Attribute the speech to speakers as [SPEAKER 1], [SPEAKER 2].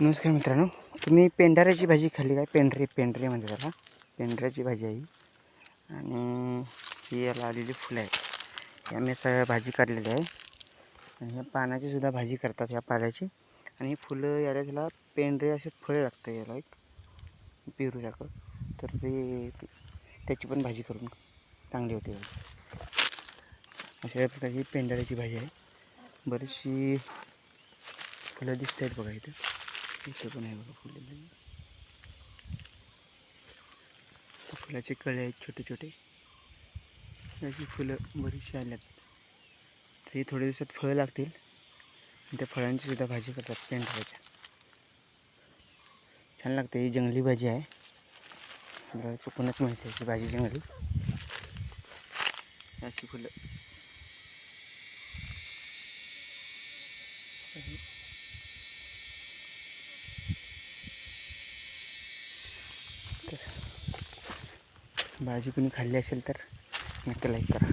[SPEAKER 1] नमस्कार मित्रांनो, तुम्ही पेंढाऱ्याची भाजी खाल्ली काय? पेंढरे म्हणजे त्याला पेंढऱ्याची भाजी आहे. आणि ही याला आलेली फुलं आहेत. या मी सगळ्या भाजी काढलेली आहे. आणि ह्या पानाची सुद्धा भाजी करतात ह्या पाल्याची. आणि फुलं याला त्याला पेंढरे असे फळे लागतं याला एक पेरूसारखं. तर ते त्याची पण भाजी करून चांगली होते. अशा प्रकारची पेंढाऱ्याची भाजी आहे. बरीचशी फुलं दिसत आहेत बघा इथं. इथं पण आहे बघा फुलं. फुलाचे कळे आहेत छोटे छोटे. याची फुलं बरीचशी आल्यात. तरी थोड्या दिवसात फळं लागतील. त्या फळांची सुद्धा भाजी करतात पेंढऱ्याच्या. छान लागते. ही जंगली भाजी आहे. आपल्याला चुकूनच माहिती आहे की भाजी जंगली. अशी फुलं तर भाजी कोणी खाल्ली असेल तर नक्की लाईक करा.